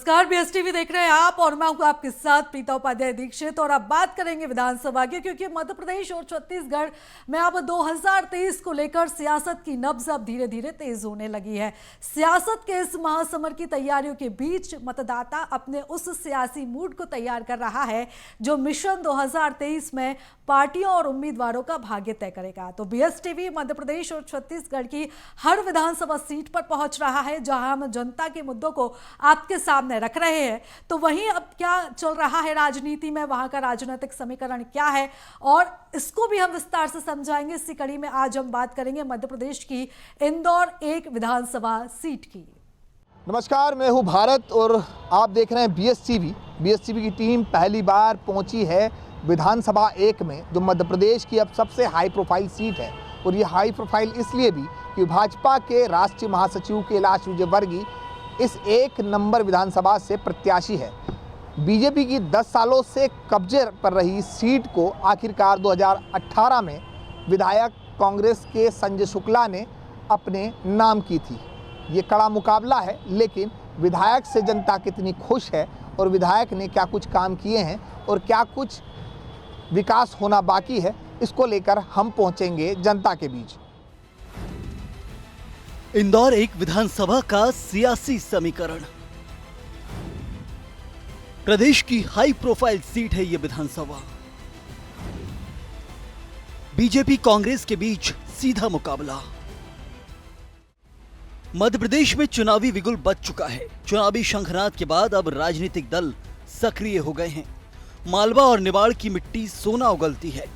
नमस्कार, बीएसटीवी देख रहे हैं आप और मैं हूं आपके साथ प्रीता उपाध्याय दीक्षित। और अब बात करेंगे विधानसभा की, क्योंकि मध्य प्रदेश और छत्तीसगढ़ में अब 2023 को लेकर सियासत की नब्ज अब धीरे धीरे तेज होने लगी है। सियासत के इस महासमर की तैयारियों के बीच मतदाता अपने उस सियासी मूड को तैयार कर रहा है जो मिशन 2023 में पार्टियों और उम्मीदवारों का भाग्य तय करेगा। तो बीएसटीवी मध्य प्रदेश और छत्तीसगढ़ की हर विधानसभा सीट पर पहुंच रहा है, जहां हम जनता के मुद्दों को आपके सामने रख रहे हैं। तो वहीं अब क्या चल रहा है राजनीति में, वहां का राजनीतिक समीकरण क्या है, और इसको भी हम विस्तार से समझाएंगे। इसी कड़ी में आज हम बात करेंगे मध्य प्रदेश की इंदौर 1 विधानसभा सीट की। नमस्कार, मैं हूं भारत और आप देख रहे हैं बीएसटीवी की टीम पहली बार पहुंची है विधानसभा 1 में, जो मध्य प्रदेश की अब सबसे हाई प्रोफाइल सीट है। और ये हाई प्रोफाइल इसलिए भी कि भाजपा के राष्ट्रीय महासचिव कैलाश विजयवर्गीय इस 1 नंबर विधानसभा से प्रत्याशी है। बीजेपी की 10 सालों से कब्जे पर रही सीट को आखिरकार 2018 में विधायक कांग्रेस के संजय शुक्ला ने अपने नाम की थी। ये कड़ा मुकाबला है, लेकिन विधायक से जनता कितनी खुश है और विधायक ने क्या कुछ काम किए हैं और क्या कुछ विकास होना बाकी है, इसको लेकर हम पहुंचेंगे जनता के बीच। इंदौर 1 विधानसभा का सियासी समीकरण। प्रदेश की हाई प्रोफाइल सीट है यह विधानसभा। बीजेपी कांग्रेस के बीच सीधा मुकाबला। मध्य प्रदेश में चुनावी बिगुल बज चुका है। चुनावी शंखनाद के बाद अब राजनीतिक दल सक्रिय हो गए हैं। मालवा और निवाड़ की मिट्टी सोना उगलती है।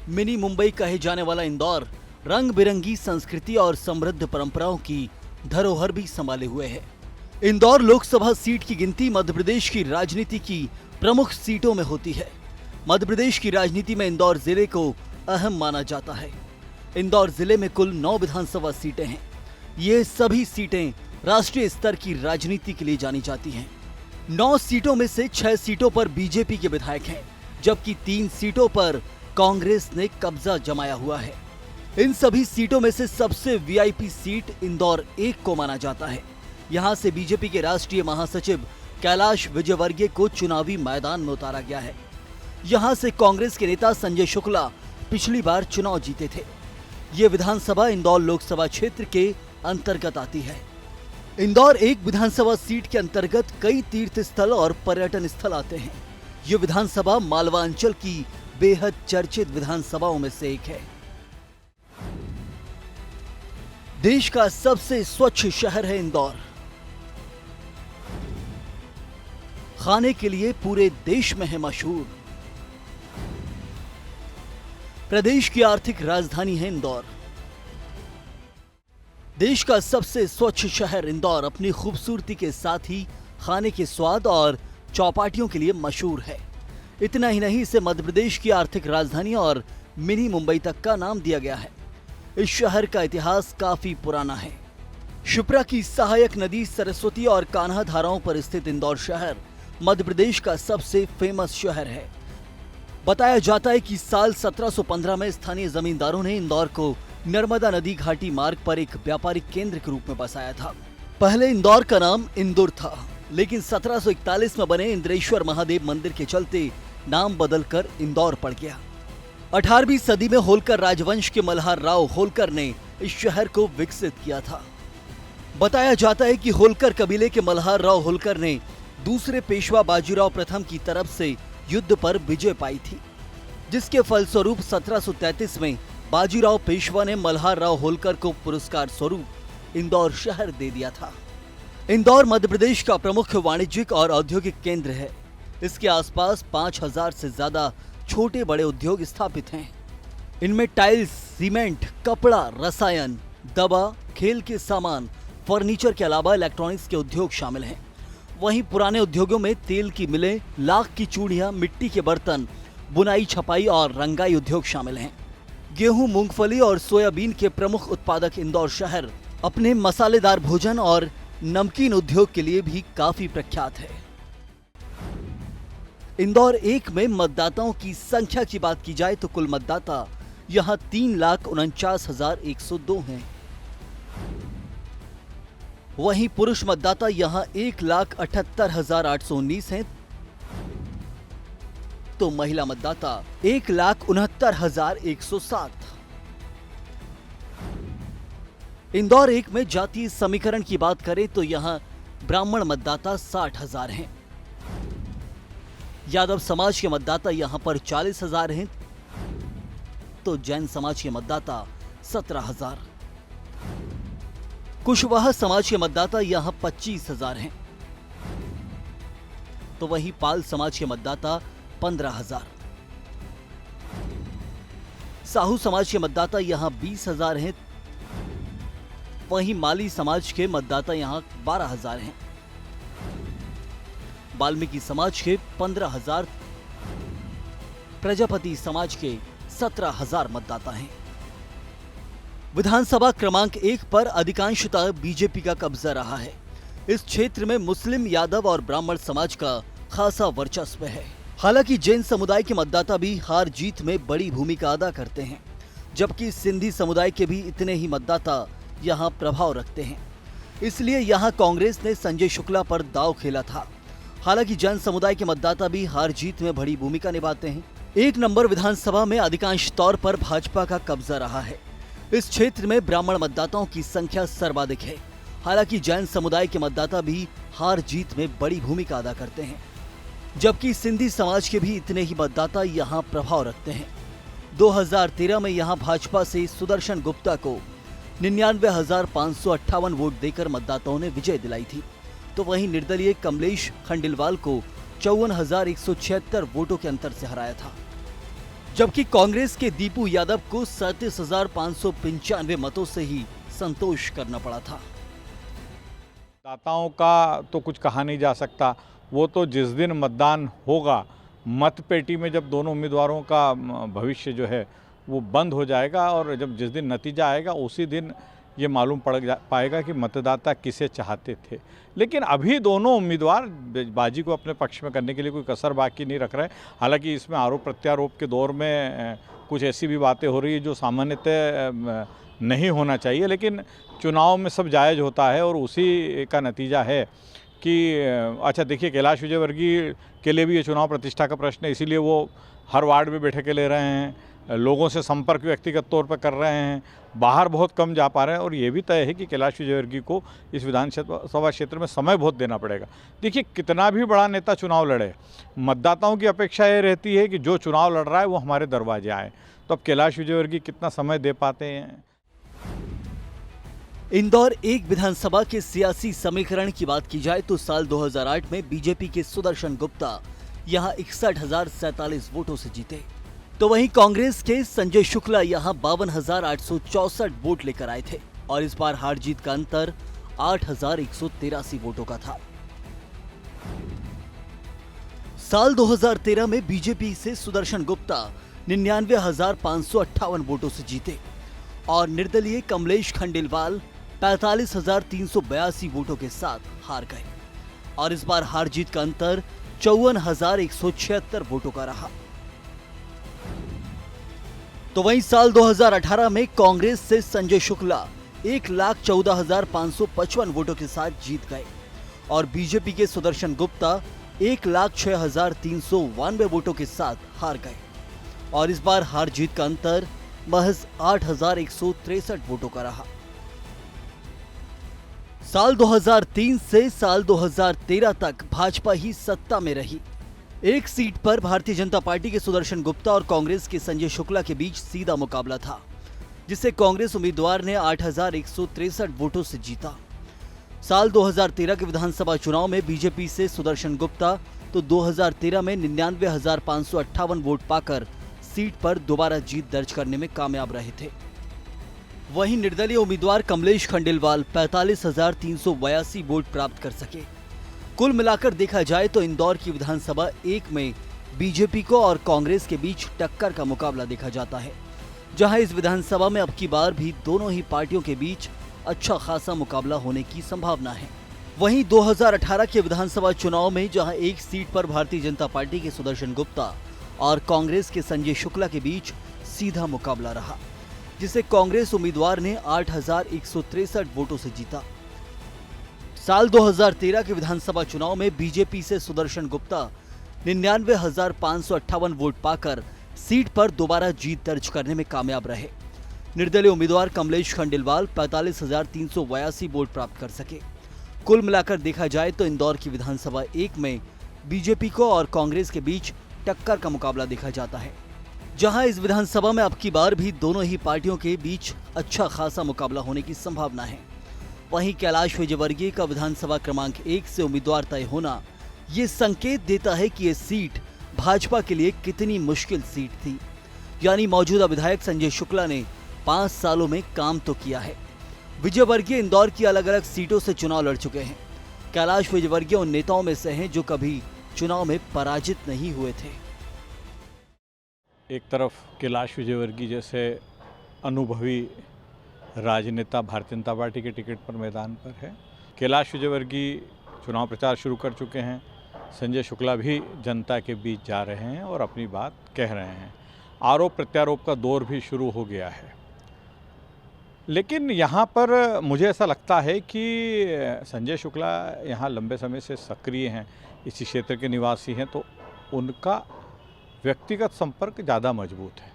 मिनी मुंबई कहे जाने वाला इंदौर रंग बिरंगी संस्कृति और समृद्ध परंपराओं की धरोहर भी संभाले हुए है। इंदौर लोकसभा सीट की गिनती मध्य प्रदेश की राजनीति की प्रमुख सीटों में होती है। मध्य प्रदेश की राजनीति में इंदौर जिले को अहम माना जाता है। इंदौर जिले में कुल 9 विधानसभा सीटें हैं। ये सभी सीटें राष्ट्रीय स्तर की राजनीति के लिए जानी जाती हैं। 9 सीटों में से 6 सीटों पर बीजेपी के विधायक हैं, जबकि 3 सीटों पर कांग्रेस ने कब्जा जमाया हुआ है। इन सभी सीटों में से सबसे वीआईपी सीट इंदौर 1 को माना जाता है। यहां से बीजेपी के राष्ट्रीय महासचिव कैलाश विजयवर्गीय को चुनावी मैदान में उतारा गया है। यहां से कांग्रेस के नेता संजय शुक्ला पिछली बार चुनाव जीते थे। ये विधानसभा इंदौर लोकसभा क्षेत्र के अंतर्गत आती है। इंदौर 1 विधानसभा सीट के अंतर्गत कई तीर्थ स्थल और पर्यटन स्थल आते हैं। ये विधानसभा मालवा अंचल की बेहद चर्चित विधानसभाओं में से एक है। देश का सबसे स्वच्छ शहर है इंदौर। खाने के लिए पूरे देश में है मशहूर। प्रदेश की आर्थिक राजधानी है इंदौर। देश का सबसे स्वच्छ शहर इंदौर अपनी खूबसूरती के साथ ही खाने के स्वाद और चौपाटियों के लिए मशहूर है। इतना ही नहीं, इसे मध्य प्रदेश की आर्थिक राजधानी और मिनी मुंबई तक का नाम दिया गया है। इस शहर का इतिहास काफी पुराना है। क्षिप्रा की सहायक नदी सरस्वती और कान्हा धाराओं पर स्थित इंदौर शहर मध्य प्रदेश का सबसे फेमस शहर है। बताया जाता है कि साल 1715 में स्थानीय जमींदारों ने इंदौर को नर्मदा नदी घाटी मार्ग पर एक व्यापारिक केंद्र के रूप में बसाया था। पहले इंदौर का नाम इंदुर था, लेकिन 1741 में बने इंद्रेश्वर महादेव मंदिर के चलते नाम बदलकर इंदौर पड़ गया। 18वीं सदी में होलकर राजवंश के मल्हार राव होलकर ने इस शहर को विकसित किया था। बताया जाता है कि होलकर कबीले के मल्हार राव होलकर ने दूसरे पेशवा बाजीराव प्रथम की तरफ से युद्ध पर विजय पाई थी, जिसके फलस्वरूप 1733 में बाजीराव पेशवा ने मल्हार राव होलकर को पुरस्कार स्वरूप इंदौर शहर दे दिया था। इंदौर मध्य प्रदेश का प्रमुख वाणिज्यिक और औद्योगिक केंद्र है। इसके आसपास 5000 से ज्यादा छोटे बड़े उद्योग स्थापित हैं। इनमें टाइल्स, सीमेंट, कपड़ा, रसायन, दवा, खेल के सामान, फर्नीचर के अलावा इलेक्ट्रॉनिक्स के उद्योग शामिल हैं। वहीं पुराने उद्योगों में तेल की मिलें, लाख की चूड़ियां, मिट्टी के बर्तन, बुनाई, छपाई और रंगाई उद्योग शामिल हैं। गेहूं, मूंगफली और सोयाबीन के प्रमुख उत्पादक इंदौर शहर अपने मसालेदार भोजन और नमकीन उद्योग के लिए भी काफी प्रख्यात है। इंदौर 1 में मतदाताओं की संख्या की बात की जाए तो कुल मतदाता यहां 3,49,102 हैं। वहीं पुरुष मतदाता यहां 1,78,819 हैं, तो महिला मतदाता 1,69,107। इंदौर एक में जातीय समीकरण की बात करें तो यहां ब्राह्मण मतदाता 60,000 हैं। यादव समाज के मतदाता यहां पर 40,000 हैं, तो जैन समाज के मतदाता 17,000। कुशवाहा समाज के मतदाता यहां 25,000 हैं, तो वहीं पाल समाज के मतदाता 15,000। साहू समाज के मतदाता यहां 20,000 हैं, वहीं माली समाज के मतदाता यहां 12,000 हैं। वाल्मीकि समाज के 15,000, प्रजापति समाज के 17,000 मतदाता हैं। विधानसभा क्रमांक 1 पर अधिकांशतः बीजेपी का कब्जा रहा है। इस क्षेत्र में मुस्लिम, यादव और ब्राह्मण समाज का खासा वर्चस्व है। हालांकि जैन समुदाय के मतदाता भी हार जीत में बड़ी भूमिका अदा करते हैं, जबकि सिंधी समुदाय के भी इतने ही मतदाता यहां प्रभाव रखते हैं। इसलिए यहां कांग्रेस ने संजय शुक्ला पर दांव खेला था। हालांकि जैन समुदाय के मतदाता भी हार जीत में बड़ी भूमिका निभाते हैं। 1 नंबर विधानसभा में अधिकांश तौर पर भाजपा का कब्जा रहा है। इस क्षेत्र में ब्राह्मण मतदाताओं की संख्या सर्वाधिक है। हालांकि जैन समुदाय के मतदाता भी हार जीत में बड़ी भूमिका अदा करते हैं, जबकि सिंधी समाज के भी इतने ही मतदाता यहां प्रभाव रखते हैं। 2013 में यहां भाजपा से सुदर्शन गुप्ता को 99,558 वोट देकर मतदाताओं ने विजय दिलाई थी, तो वहीं निर्दलीय कमलेश खंडेलवाल को 54,176 वोटों के अंतर से हराया था, जबकि कांग्रेस के दीपू यादव को 37,595 मतों से ही संतोष करना पड़ा था। दाताओं का तो कुछ कहा नहीं जा सकता। वो तो जिस दिन मतदान होगा, मतपेटी में जब दोनों उम्मीदवारों का भविष्य जो है वो बंद हो जाएगा, और जब जिस दिन नतीजा आएगा उसी दिन ये मालूम पड़ पाएगा कि मतदाता किसे चाहते थे। लेकिन अभी दोनों उम्मीदवार बाजी को अपने पक्ष में करने के लिए कोई कसर बाकी नहीं रख रहे। हालांकि इसमें आरोप प्रत्यारोप के दौर में कुछ ऐसी भी बातें हो रही है जो सामान्यतः नहीं होना चाहिए, लेकिन चुनाव में सब जायज़ होता है और उसी का नतीजा है कि अच्छा देखिए, कैलाश विजयवर्गीय के लिए भी ये चुनाव प्रतिष्ठा का प्रश्न है, इसीलिए वो हर वार्ड में बैठकें ले रहे हैं, लोगों से संपर्क व्यक्तिगत तौर पर कर रहे हैं, बाहर बहुत कम जा पा रहे हैं। और ये भी तय है कि कैलाश विजयवर्गीय को इस विधानसभा क्षेत्र में समय बहुत देना पड़ेगा। देखिए, कितना भी बड़ा नेता चुनाव लड़े, मतदाताओं की अपेक्षा ये रहती है कि जो चुनाव लड़ रहा है वो हमारे दरवाजे आए। तो अब कैलाश विजयवर्गीय कितना समय दे पाते हैं। इंदौर एक विधानसभा के सियासी समीकरण की बात की जाए तो साल 2008 में बीजेपी के सुदर्शन गुप्ता यहां 61,047 वोटों से जीते, तो वहीं कांग्रेस के संजय शुक्ला यहां 52,864 वोट लेकर आए थे, और इस बार हार जीत का अंतर 8,183 वोटों का था। साल 2013 में बीजेपी से सुदर्शन गुप्ता 99,558 वोटों से जीते, और निर्दलीय कमलेश खंडेलवाल 45,382 वोटों के साथ हार गए, और इस बार हार जीत का अंतर 54,176 वोटों का रहा। तो वहीं साल 2018 में कांग्रेस से संजय शुक्ला 1,14,555 वोटों के साथ जीत गए, और बीजेपी के सुदर्शन गुप्ता 1,06,392 वोटों के साथ हार गए, और इस बार हार जीत का अंतर महज 8,163 वोटों का रहा। साल 2003 से साल 2013 तक भाजपा ही सत्ता में रही। एक सीट पर भारतीय जनता पार्टी के सुदर्शन गुप्ता और कांग्रेस के संजय शुक्ला के बीच सीधा मुकाबला था, जिसे कांग्रेस उम्मीदवार ने 8,163 वोटों से जीता। साल 2013 के विधानसभा चुनाव में बीजेपी से सुदर्शन गुप्ता तो 2013 में 99,558 वोट पाकर सीट पर दोबारा जीत दर्ज करने में कामयाब रहे थे। वहीं निर्दलीय उम्मीदवार कमलेश खंडेलवाल 45,382 वोट प्राप्त कर सके। कुल मिलाकर देखा जाए तो इंदौर की विधानसभा 1 में बीजेपी को और कांग्रेस के बीच टक्कर का मुकाबला देखा जाता है, जहां इस विधानसभा में अब की बार भी दोनों ही पार्टियों के बीच अच्छा खासा मुकाबला होने की संभावना है। वहीं 2018 के विधानसभा चुनाव में जहां एक सीट पर भारतीय जनता पार्टी के सुदर्शन गुप्ता और कांग्रेस के संजय शुक्ला के बीच सीधा मुकाबला रहा, जिसे कांग्रेस उम्मीदवार ने 8,163 वोटों से जीता। साल 2013 के विधानसभा चुनाव में बीजेपी से सुदर्शन गुप्ता 99,558 वोट पाकर सीट पर दोबारा जीत दर्ज करने में कामयाब रहे। निर्दलीय उम्मीदवार कमलेश खंडेलवाल 45,382 वोट प्राप्त कर सके। कुल मिलाकर देखा जाए तो इंदौर की विधानसभा 1 में बीजेपी को और कांग्रेस के बीच टक्कर का मुकाबला देखा जाता है, जहां इस विधानसभा में अब की बार भी दोनों ही पार्टियों के बीच अच्छा खासा मुकाबला होने की संभावना है। वहीं कैलाश विजयवर्गीय का विधानसभा क्रमांक 1 से उम्मीदवार तय होना ये संकेत देता है कि ये सीट भाजपा के लिए कितनी मुश्किल सीट थी। यानी मौजूदा विधायक संजय शुक्ला ने 5 सालों में काम तो किया है। विजयवर्गीय इंदौर की अलग अलग सीटों से चुनाव लड़ चुके हैं। कैलाश विजयवर्गीय उन नेताओं में से हैं जो कभी चुनाव में पराजित नहीं हुए थे। एक तरफ कैलाश विजयवर्गीय जैसे अनुभवी राजनेता भारतीय जनता पार्टी के टिकट पर मैदान पर है। कैलाश विजयवर्गीय चुनाव प्रचार शुरू कर चुके हैं। संजय शुक्ला भी जनता के बीच जा रहे हैं और अपनी बात कह रहे हैं। आरोप प्रत्यारोप का दौर भी शुरू हो गया है। लेकिन यहाँ पर मुझे ऐसा लगता है कि संजय शुक्ला यहाँ लंबे समय से सक्रिय हैं, इसी क्षेत्र के निवासी हैं, तो उनका व्यक्तिगत संपर्क ज़्यादा मजबूत है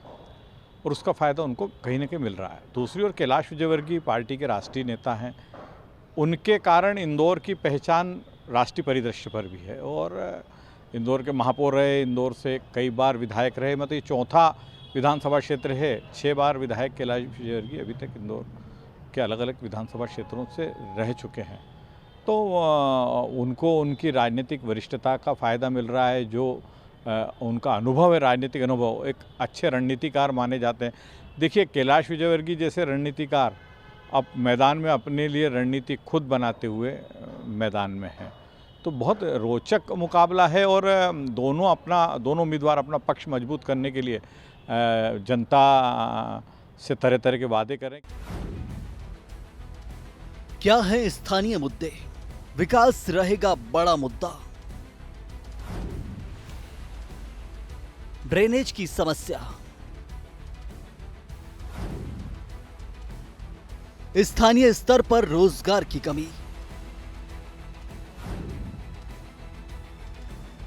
और उसका फ़ायदा उनको कहीं न कहीं मिल रहा है। दूसरी ओर कैलाश विजयवर्गीय पार्टी के राष्ट्रीय नेता हैं, उनके कारण इंदौर की पहचान राष्ट्रीय परिदृश्य पर भी है और इंदौर के महापौर रहे, इंदौर से कई बार विधायक रहे। मतलब ये चौथा विधानसभा क्षेत्र है। 6 बार विधायक कैलाश विजयवर्गीय अभी तक इंदौर के अलग अलग विधानसभा क्षेत्रों से रह चुके हैं, तो उनको उनकी राजनीतिक वरिष्ठता का फ़ायदा मिल रहा है। जो उनका अनुभव है, राजनीतिक अनुभव, एक अच्छे रणनीतिकार माने जाते हैं। देखिए, कैलाश विजयवर्गीय जैसे रणनीतिकार अब मैदान में अपने लिए रणनीति खुद बनाते हुए मैदान में हैं, तो बहुत रोचक मुकाबला है और दोनों उम्मीदवार अपना पक्ष मजबूत करने के लिए जनता से तरह तरह के वादे करें। क्या है स्थानीय मुद्दे? विकास रहेगा बड़ा मुद्दा। ड्रेनेज की समस्या, स्थानीय स्तर पर रोजगार की कमी,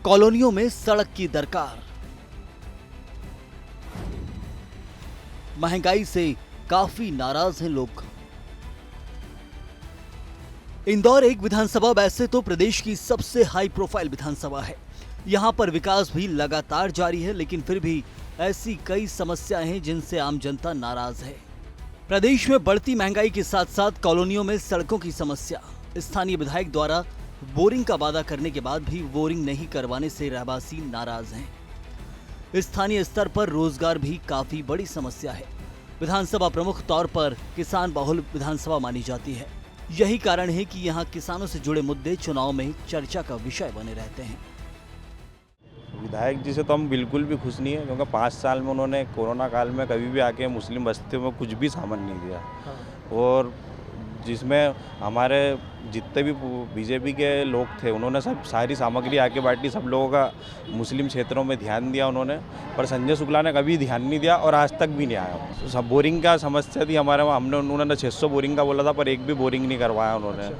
कॉलोनियों में सड़क की दरकार, महंगाई से काफी नाराज हैं लोग। इंदौर एक विधानसभा वैसे तो प्रदेश की सबसे हाई प्रोफाइल विधानसभा है। यहां पर विकास भी लगातार जारी है, लेकिन फिर भी ऐसी कई समस्याएं हैं जिनसे आम जनता नाराज है। प्रदेश में बढ़ती महंगाई के साथ साथ कॉलोनियों में सड़कों की समस्या, स्थानीय विधायक द्वारा बोरिंग का वादा करने के बाद भी बोरिंग नहीं करवाने से रहवासी नाराज हैं। स्थानीय स्तर पर रोजगार भी काफी बड़ी समस्या है। विधानसभा प्रमुख तौर पर किसान बहुल विधानसभा मानी जाती है। यही कारण है कि यहाँ किसानों से जुड़े मुद्दे चुनाव में चर्चा का विषय बने रहते हैं। विधायक जी से तो हम बिल्कुल भी खुश नहीं है, क्योंकि 5 साल में उन्होंने कोरोना काल में कभी भी आके मुस्लिम बस्तियों में कुछ भी सामान नहीं दिया। और जिसमें हमारे जितने भी बीजेपी के लोग थे उन्होंने सब सारी सामग्री आके बांटी, सब लोगों का मुस्लिम क्षेत्रों में ध्यान दिया उन्होंने, पर संजय शुक्ला ने कभी ध्यान नहीं दिया और आज तक भी नहीं आया। सब बोरिंग का समस्या थी हमारे वहाँ, उन्होंने 600 बोरिंग का बोला था, पर एक भी बोरिंग नहीं करवाया उन्होंने।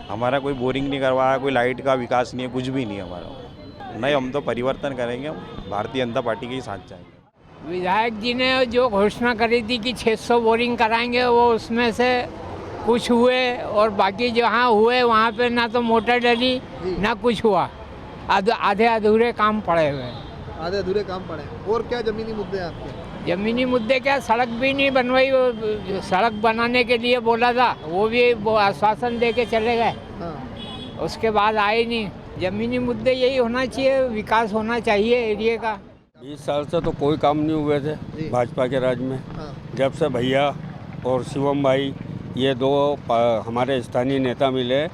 हमारा कोई बोरिंग नहीं करवाया, कोई लाइट का विकास नहीं है, कुछ भी नहीं है हमारा। नहीं, हम तो परिवर्तन करेंगे, हम भारतीय जनता पार्टी के ही साथ जाएंगे। विधायक जी ने जो घोषणा करी थी कि 600 बोरिंग कराएंगे, वो उसमें से कुछ हुए और बाकी जहाँ हुए वहाँ पे ना तो मोटर डली ना कुछ हुआ। आधे अधूरे काम पड़े हुए। आधे अधूरे काम पड़े। और क्या जमीनी मुद्दे हैं आपके? जमीनी मुद्दे क्या, सड़क भी नहीं बनवाई। सड़क बनाने के लिए बोला था, वो भी आश्वासन दे के चले गए। हाँ। उसके बाद आए नहीं। जमीनी मुद्दे यही होना चाहिए, विकास होना चाहिए एरिया का। 20 साल से तो कोई काम नहीं हुए थे भाजपा के राज में। हाँ। जब से भैया और शिवम भाई ये दो हमारे स्थानीय नेता मिले,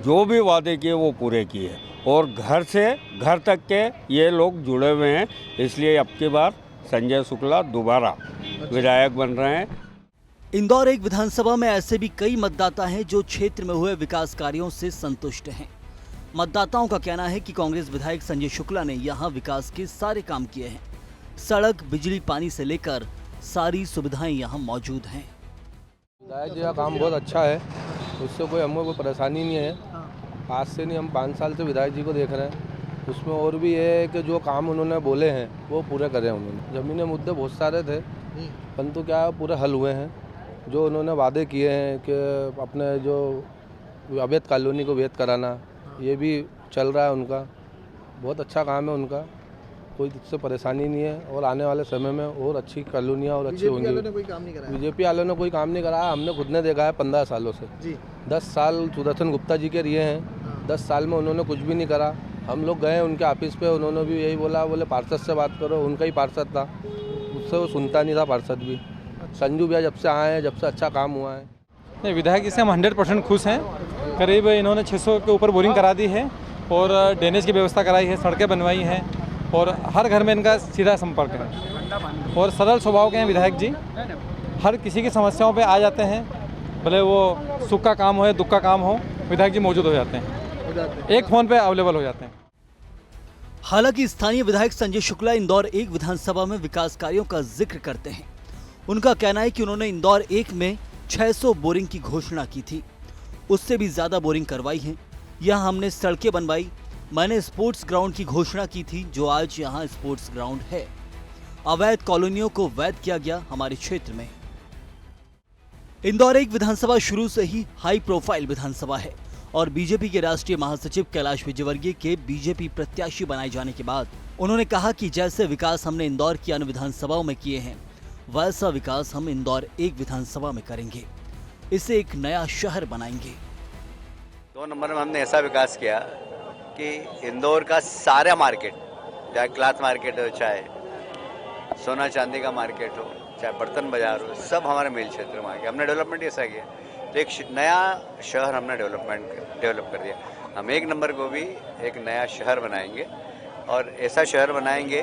जो भी वादे किए वो पूरे किए और घर से घर तक के ये लोग जुड़े हुए हैं। इसलिए अब की बार संजय शुक्ला दोबारा विधायक बन रहे हैं। इंदौर एक विधानसभा में ऐसे भी कई मतदाता हैं जो क्षेत्र में हुए विकास कार्यों से संतुष्ट हैं। मतदाताओं का कहना है कि कांग्रेस विधायक संजय शुक्ला ने यहां विकास के सारे काम किए हैं। सड़क, बिजली, पानी से लेकर सारी सुविधाएं यहां मौजूद हैं। विधायक जी का काम बहुत अच्छा है, उससे कोई हमको कोई परेशानी नहीं है। आज से नहीं, हम 5 साल से विधायक जी को देख रहे हैं। उसमें और भी ये है कि जो काम उन्होंने बोले हैं वो पूरे करे उन्होंने। ज़मीनी मुद्दे बहुत सारे थे, परंतु क्या पूरे हल हुए हैं। जो उन्होंने वादे किए हैं कि अपने जो अवैध कॉलोनी को वैध कराना, ये भी चल रहा है उनका। बहुत अच्छा काम है उनका, कोई इससे परेशानी नहीं है। और आने वाले समय में और अच्छी कॉलोनियाँ और अच्छी होंगी। बीजेपी वालों ने कोई काम नहीं कराया, हमने खुद ने देखा है 15 सालों से। 10 साल सुदर्शन गुप्ता जी के रहे हैं, 10 साल में उन्होंने कुछ भी नहीं करा। हम लोग गए उनके ऑफिस पे, उन्होंने भी यही बोला, बोले पार्षद से बात करो। उनका ही पार्षद था, उससे वो सुनता नहीं था पार्षद भी। संजू भैया जब से आए हैं, जब से अच्छा काम हुआ है। नहीं, विधायक जी से हम 100% खुश हैं। करीब इन्होंने 600 के ऊपर बोरिंग करा दी है और ड्रेनेज की व्यवस्था कराई है, सड़कें बनवाई हैं और हर घर में इनका सीधा संपर्क है। और सरल स्वभाव के हैं विधायक जी, हर किसी की समस्याओं पे आ जाते हैं, भले वो सुख का काम हो या दुख का काम हो, विधायक जी मौजूद हो जाते हैं, एक फ़ोन पे अवेलेबल हो जाते हैं। हालांकि स्थानीय विधायक संजय शुक्ला इंदौर 1 विधानसभा में विकास कार्यों का जिक्र करते हैं। उनका कहना है कि उन्होंने इंदौर 1 में 600 बोरिंग की घोषणा की थी, उससे भी ज्यादा बोरिंग करवाई है। यहाँ हमने सड़कें बनवाई, मैंने स्पोर्ट्स ग्राउंड की घोषणा की थी, जो आज यहाँ स्पोर्ट्स ग्राउंड है। अवैध कॉलोनियों को वैध किया गया हमारे क्षेत्र में। इंदौर 1 विधानसभा शुरू से ही हाई प्रोफाइल विधानसभा है और बीजेपी के राष्ट्रीय महासचिव कैलाश विजयवर्गीय के बीजेपी प्रत्याशी बनाए जाने के बाद उन्होंने कहा कि जैसे विकास हमने इंदौर की अन्य विधानसभाओं में किए हैं, वैसा विकास हम इंदौर 1 विधानसभा में करेंगे, इसे एक नया शहर बनाएंगे। 2 नंबर में हमने ऐसा विकास किया कि इंदौर का सारा मार्केट, चाहे क्लॉथ मार्केट हो, चाहे सोना चांदी का मार्केट हो, चाहे बर्तन बाजार हो, सब हमारे मेल क्षेत्र में आ गया। हमने डेवलपमेंट ऐसा किया, तो एक नया शहर हमने डेवलप कर दिया। हम 1 नंबर को भी एक नया शहर बनाएंगे और ऐसा शहर बनाएंगे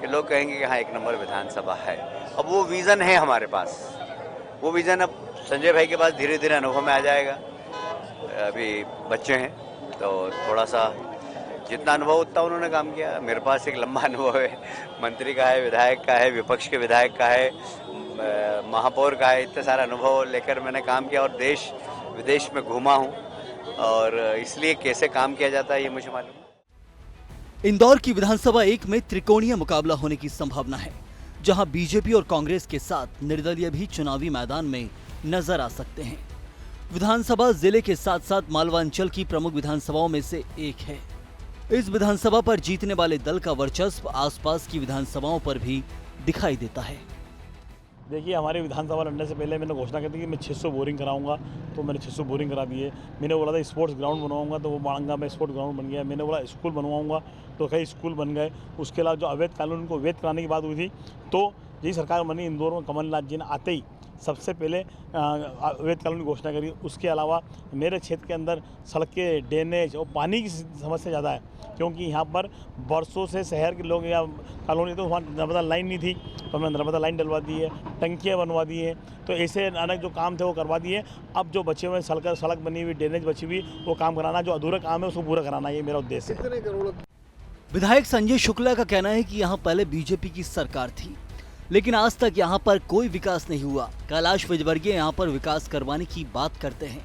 कि लोग कहेंगे कि हाँ 1 नंबर विधानसभा है। अब वो विज़न है हमारे पास, वो विज़न अब संजय भाई के पास धीरे धीरे अनुभव में आ जाएगा। अभी बच्चे हैं तो थोड़ा सा जितना अनुभव उतना उन्होंने काम किया। मेरे पास एक लंबा अनुभव है, मंत्री का है, विधायक का है, विपक्ष के विधायक का है, महापौर का है। इतने सारा अनुभव लेकर मैंने काम किया और देश विदेश में घूमा हूँ और इसलिए कैसे काम किया जाता है ये मुझे मालूम है। इंदौर की विधानसभा 1 में त्रिकोणीय मुकाबला होने की संभावना है, जहां बीजेपी और कांग्रेस के साथ निर्दलीय भी चुनावी मैदान में नजर आ सकते हैं। विधानसभा जिले के साथ साथ मालवांचल की प्रमुख विधानसभाओं में से एक है। इस विधानसभा पर जीतने वाले दल का वर्चस्व आसपास की विधानसभाओं पर भी दिखाई देता है। देखिए, हमारे विधानसभा लड़ने से पहले मैंने घोषणा की थी कि मैं 600 बोरिंग कराऊंगा, तो मैंने 600 बोरिंग करा दिए। मैंने बोला था स्पोर्ट्स ग्राउंड बनवाऊंगा, तो वो बांगा में स्पोर्ट्स ग्राउंड बन गया। मैंने बोला स्कूल बनवाऊंगा, तो कई स्कूल बन गए। उसके अलावा जो अवैध कानून को वैध कराने की बात हुई थी, तो यही सरकार बनी। इंदौर में कमलनाथ जी ने आते ही सबसे पहले अवैध कानून की घोषणा करी। उसके अलावा मेरे क्षेत्र के अंदर सड़कें, ड्रेनेज और पानी की समस्या ज़्यादा है, क्योंकि यहाँ पर बरसों से शहर के लोग या कॉलोनी, तो वहाँ नर्मदा लाइन नहीं थी, तो हमने नर्मदा लाइन डलवा दी है, टंकियाँ बनवा दी हैं। तो ऐसे अनेक जो काम थे वो करवा दिए। अब जो बचे हुए सड़क बनी हुई, ड्रेनेज बची हुई, वो काम कराना, जो अधूरा काम है उसको पूरा कराना, ये मेरा उद्देश्य है। विधायक संजय शुक्ला का कहना है कि यहाँ पहले बीजेपी की सरकार थी, लेकिन आज तक यहाँ पर कोई विकास नहीं हुआ। कैलाश विजयवर्गीय यहाँ पर विकास करवाने की बात करते हैं,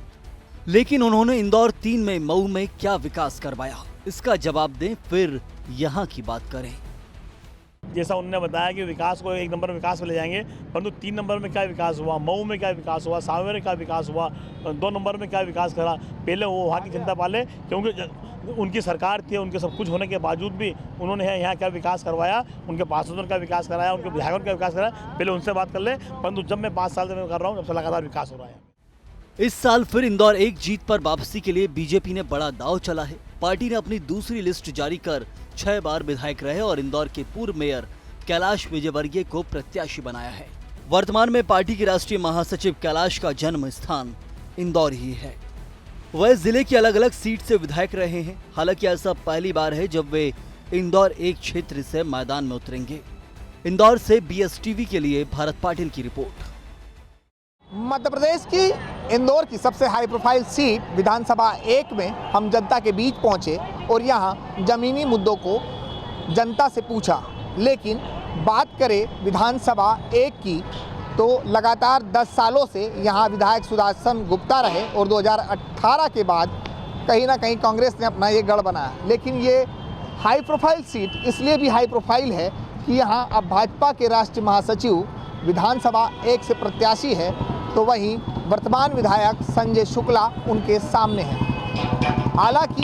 लेकिन उन्होंने इंदौर 3 में, मऊ में क्या विकास करवाया, इसका जवाब दें, फिर यहाँ की बात करें। जैसा उन्होंने बताया कि विकास को 1 नंबर में विकास में ले जाएंगे, परंतु 3 नंबर में क्या विकास हुआ, मऊ में क्या विकास हुआ, सावेर में क्या विकास हुआ, 2 नंबर में क्या विकास करा, पहले वो वहाँ की जनता पाले, क्योंकि उनकी सरकार थी। उनके सब कुछ होने के बावजूद भी उन्होंने यहाँ क्या विकास करवाया, उनके पार्षदों का विकास कराया, उनके विधायकों का विकास कराया, पहले उनसे बात कर ले। परंतु जब मैं 5 साल से मैं कर रहा हूँ, जब से लगातार विकास हो रहा है। इस साल फिर इंदौर 1 जीत पर वापसी के लिए बीजेपी ने बड़ा दांव चला है। पार्टी ने अपनी दूसरी लिस्ट जारी कर 6 बार विधायक रहे और इंदौर के पूर्व मेयर कैलाश विजयवर्गीय को प्रत्याशी बनाया है। वर्तमान में पार्टी के राष्ट्रीय महासचिव कैलाश का जन्म स्थान इंदौर ही है। वह जिले की अलग अलग सीट से विधायक रहे हैं। हालांकि ऐसा पहली बार है जब वे इंदौर 1 क्षेत्र से मैदान में उतरेंगे। इंदौर से BSTV के लिए भारत पाटिल की रिपोर्ट। मध्य प्रदेश की इंदौर की सबसे हाई प्रोफाइल सीट विधानसभा 1 में हम जनता के बीच पहुंचे और यहां जमीनी मुद्दों को जनता से पूछा। लेकिन बात करें विधानसभा 1 की, तो लगातार 10 सालों से यहां विधायक सुदर्शन गुप्ता रहे और 2018 के बाद कहीं ना कहीं कांग्रेस ने अपना ये गढ़ बनाया। लेकिन ये हाई प्रोफाइल सीट इसलिए भी हाई प्रोफाइल है कि यहाँ अब भाजपा के राष्ट्रीय महासचिव विधानसभा 1 से प्रत्याशी है, तो वहीं वर्तमान विधायक संजय शुक्ला उनके सामने हैं। हालांकि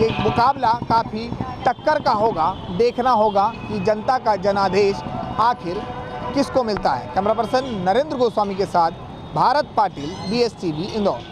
ये मुकाबला काफ़ी टक्कर का होगा, देखना होगा कि जनता का जनादेश आखिर किसको मिलता है। कैमरा पर्सन नरेंद्र गोस्वामी के साथ भारत पाटिल, BSTV इंदौर।